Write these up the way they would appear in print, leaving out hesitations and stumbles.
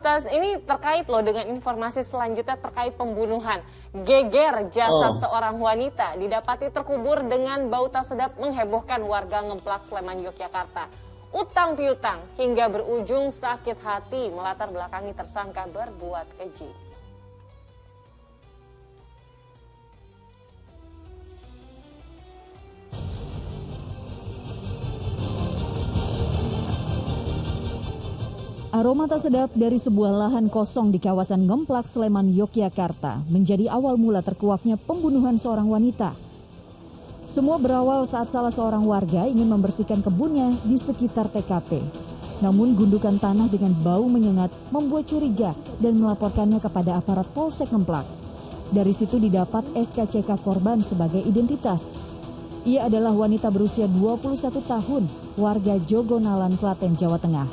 Ini terkait loh dengan informasi selanjutnya terkait pembunuhan. Geger jasad seorang wanita didapati terkubur dengan bau tak sedap menghebohkan warga Ngemplak, Sleman, Yogyakarta. Utang piutang hingga berujung sakit hati melatar belakangi tersangka berbuat keji. Aroma tak sedap dari sebuah lahan kosong di kawasan Ngemplak, Sleman, Yogyakarta menjadi awal mula terkuaknya pembunuhan seorang wanita. Semua berawal saat salah seorang warga ingin membersihkan kebunnya di sekitar TKP. Namun gundukan tanah dengan bau menyengat membuat curiga dan melaporkannya kepada aparat Polsek Ngemplak. Dari situ didapat SKCK korban sebagai identitas. Ia adalah wanita berusia 21 tahun, warga Jogonalan, Klaten, Jawa Tengah.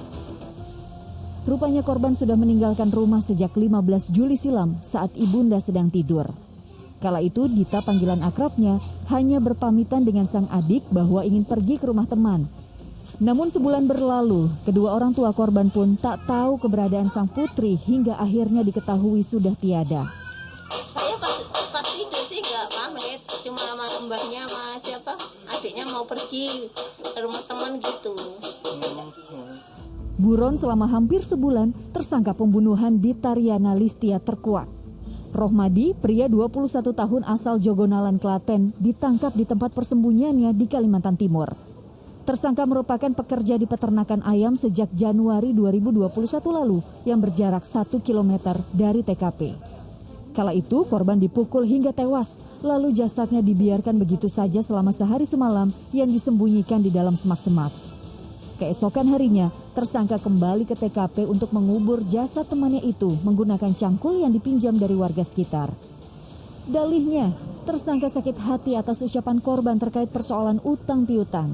Rupanya korban sudah meninggalkan rumah sejak 15 Juli silam saat ibunda sedang tidur. Kala itu Dita, panggilan akrabnya, hanya berpamitan dengan sang adik bahwa ingin pergi ke rumah teman. Namun sebulan berlalu, kedua orang tua korban pun tak tahu keberadaan sang putri hingga akhirnya diketahui sudah tiada. Saya pas itu sih nggak pamit, cuma sama mbahnya sama siapa adiknya mau pergi ke rumah teman gitu. Buron selama hampir sebulan, tersangka pembunuhan Dita Riana Listia terkuak. Rohmadi, pria 21 tahun asal Jogonalan, Klaten, ditangkap di tempat persembunyiannya di Kalimantan Timur. Tersangka merupakan pekerja di peternakan ayam sejak Januari 2021 lalu yang berjarak 1 km dari TKP. Kala itu korban dipukul hingga tewas, lalu jasadnya dibiarkan begitu saja selama sehari semalam yang disembunyikan di dalam semak-semak. Keesokan harinya, tersangka kembali ke TKP untuk mengubur jasad temannya itu menggunakan cangkul yang dipinjam dari warga sekitar. Dalihnya, tersangka sakit hati atas ucapan korban terkait persoalan utang piutang.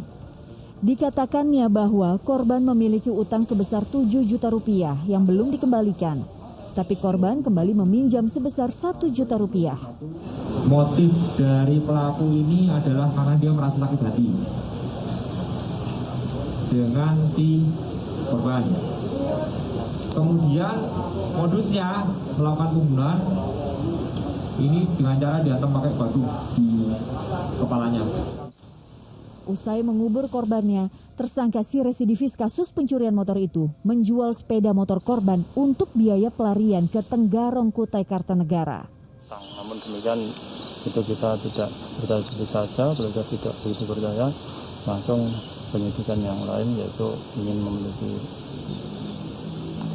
Dikatakannya bahwa korban memiliki utang sebesar 7 juta rupiah yang belum dikembalikan. Tapi korban kembali meminjam sebesar 1 juta rupiah. Motif dari pelaku ini adalah karena dia merasa sakit hati dengan si korban. Kemudian modusnya melakukan pembunuhan ini dengan cara dihantam pakai batu di kepalanya. Usai mengubur korbannya, tersangka si residivis kasus pencurian motor itu menjual sepeda motor korban untuk biaya pelarian ke Tenggarong, Kutai Kartanegara. Namun demikian itu kita tidak berhasil saja, beliau tidak begitu percaya, langsung penyidikan yang lain yaitu ingin memiliki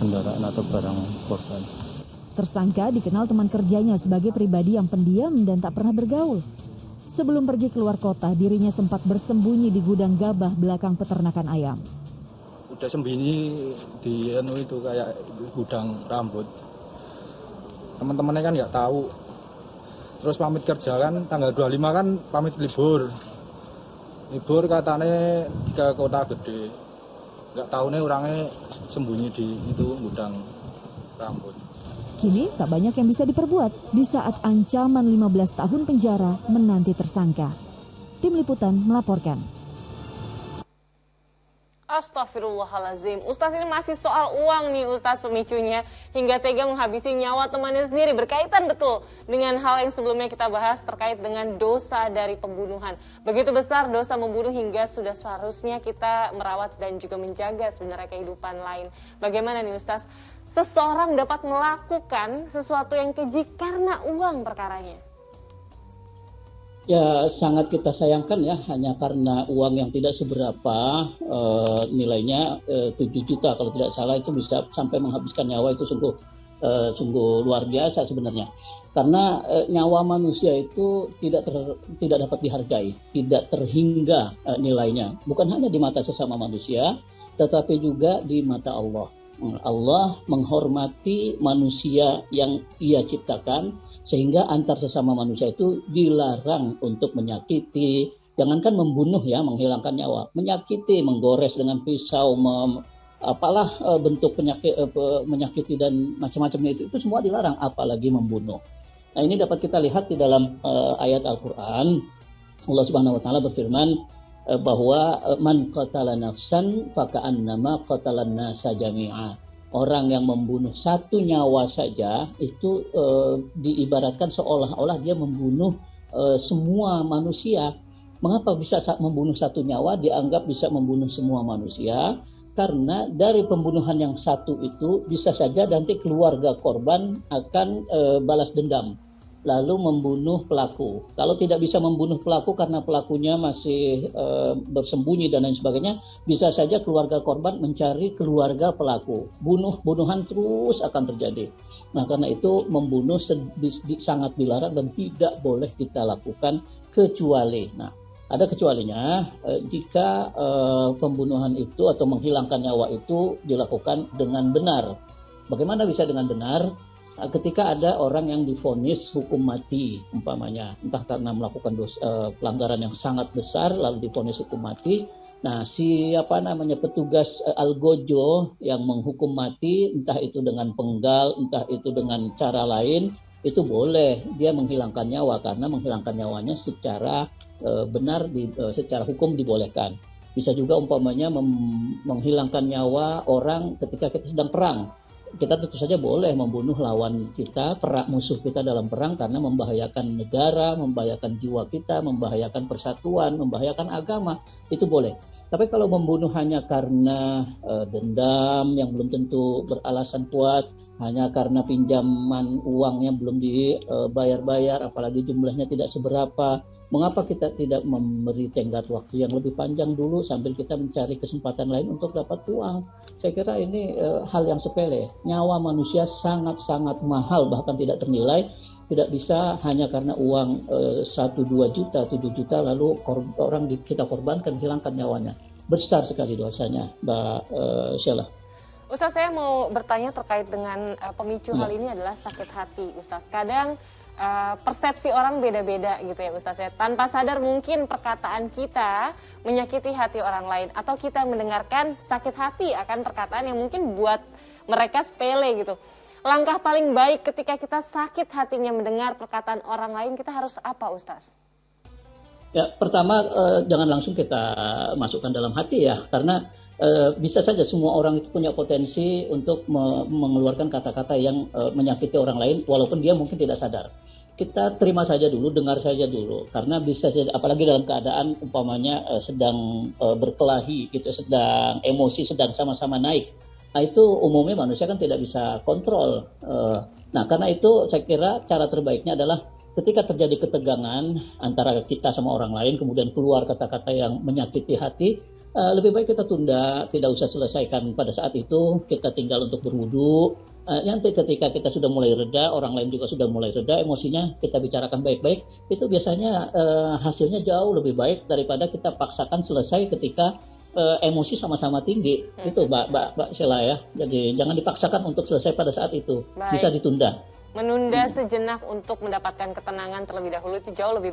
kendaraan atau barang korban. Tersangka dikenal teman kerjanya sebagai pribadi yang pendiam dan tak pernah bergaul. Sebelum pergi keluar kota, dirinya sempat bersembunyi di gudang gabah belakang peternakan ayam. Udah sembunyi di itu kayak gudang rambut. Teman-temannya kan nggak tahu. Terus pamit kerja kan tanggal 25 kan pamit libur. Libur katanya ke kota gede. Nggak tahu nih orangnya sembunyi di itu gudang rambut. Kini tak banyak yang bisa diperbuat di saat ancaman 15 tahun penjara menanti tersangka. Tim Liputan melaporkan. Astagfirullahaladzim. Ustaz, ini masih soal uang nih Ustaz pemicunya. Hingga tega menghabisi nyawa temannya sendiri. Berkaitan betul dengan hal yang sebelumnya kita bahas terkait dengan dosa dari pembunuhan. Begitu besar dosa membunuh hingga sudah seharusnya kita merawat dan juga menjaga sebenarnya kehidupan lain. Bagaimana nih Ustaz? Seseorang dapat melakukan sesuatu yang keji karena uang perkaranya. Ya sangat kita sayangkan ya, hanya karena uang yang tidak seberapa, nilainya 7 juta kalau tidak salah, itu bisa sampai menghabiskan nyawa. Itu sungguh luar biasa sebenarnya. Karena nyawa manusia itu tidak dapat dihargai, tidak terhingga nilainya. Bukan hanya di mata sesama manusia, tetapi juga di mata Allah. Allah menghormati manusia yang Ia ciptakan, sehingga antar sesama manusia itu dilarang untuk menyakiti, jangankan membunuh ya, menghilangkan nyawa, menyakiti, menggores dengan pisau, bentuk menyakiti dan macam-macamnya itu semua dilarang, apalagi membunuh. Nah ini dapat kita lihat di dalam ayat Al-Quran. Allah Subhanahu Wa Taala berfirman bahwa man qatala nafsan faka'annama qatalan nasa jami'a. orang yang membunuh satu nyawa saja itu diibaratkan seolah-olah dia membunuh semua manusia. Mengapa bisa membunuh satu nyawa dianggap bisa membunuh semua manusia? Karena dari pembunuhan yang satu itu bisa saja nanti keluarga korban akan balas dendam, lalu membunuh pelaku. Kalau tidak bisa membunuh pelaku karena pelakunya masih bersembunyi dan lain sebagainya, bisa saja keluarga korban mencari keluarga pelaku. Bunuhan terus akan terjadi. Nah, karena itu membunuh sangat dilarang dan tidak boleh kita lakukan kecuali. Nah, ada kecualinya jika pembunuhan itu atau menghilangkan nyawa itu dilakukan dengan benar. Bagaimana bisa dengan benar? Ketika ada orang yang divonis hukum mati umpamanya, entah karena melakukan pelanggaran yang sangat besar lalu divonis hukum mati. Nah, petugas algojo yang menghukum mati, entah itu dengan penggal, entah itu dengan cara lain, itu boleh dia menghilangkan nyawa karena menghilangkan nyawanya secara benar secara hukum dibolehkan. Bisa juga umpamanya menghilangkan nyawa orang ketika kita sedang perang. Kita tentu saja boleh membunuh lawan kita, musuh kita dalam perang karena membahayakan negara, membahayakan jiwa kita, membahayakan persatuan, membahayakan agama, itu boleh. Tapi kalau membunuh hanya karena dendam yang belum tentu beralasan kuat, hanya karena pinjaman uangnya belum dibayar-bayar, apalagi jumlahnya tidak seberapa, mengapa kita tidak memberi tenggat waktu yang lebih panjang dulu sambil kita mencari kesempatan lain untuk dapat uang? Saya kira ini hal yang sepele. Nyawa manusia sangat-sangat mahal, bahkan tidak ternilai. Tidak bisa hanya karena uang 1-2 juta, 7 juta, lalu orang kita korbankan, hilangkan nyawanya. Besar sekali dosanya, Mbak Sheila. Ustaz, saya mau bertanya terkait dengan pemicu hal ini adalah sakit hati, Ustaz. Kadang persepsi orang beda-beda gitu ya Ustaz ya. Tanpa sadar mungkin perkataan kita menyakiti hati orang lain, atau kita mendengarkan sakit hati akan perkataan yang mungkin buat mereka sepele gitu. Langkah paling baik ketika kita sakit hatinya mendengar perkataan orang lain, kita harus apa, Ustaz? Ya, pertama jangan langsung kita masukkan dalam hati ya, karena bisa saja semua orang itu punya potensi untuk mengeluarkan kata-kata yang menyakiti orang lain walaupun dia mungkin tidak sadar. Kita terima saja dulu, dengar saja dulu, karena bisa saja, apalagi dalam keadaan umpamanya sedang berkelahi gitu, sedang emosi sedang sama-sama naik. Nah, itu umumnya manusia kan tidak bisa kontrol. Nah, karena itu saya kira cara terbaiknya adalah ketika terjadi ketegangan antara kita sama orang lain, kemudian keluar kata-kata yang menyakiti hati, lebih baik kita tunda, tidak usah selesaikan pada saat itu, kita tinggal untuk berwudu. Nanti ketika kita sudah mulai reda, orang lain juga sudah mulai reda emosinya, kita bicarakan baik-baik, itu biasanya hasilnya jauh lebih baik daripada kita paksakan selesai ketika emosi sama-sama tinggi. Itu Mbak Sheila ya. Jadi jangan dipaksakan untuk selesai pada saat itu. Bisa ditunda. Menunda sejenak untuk mendapatkan ketenangan terlebih dahulu itu jauh lebih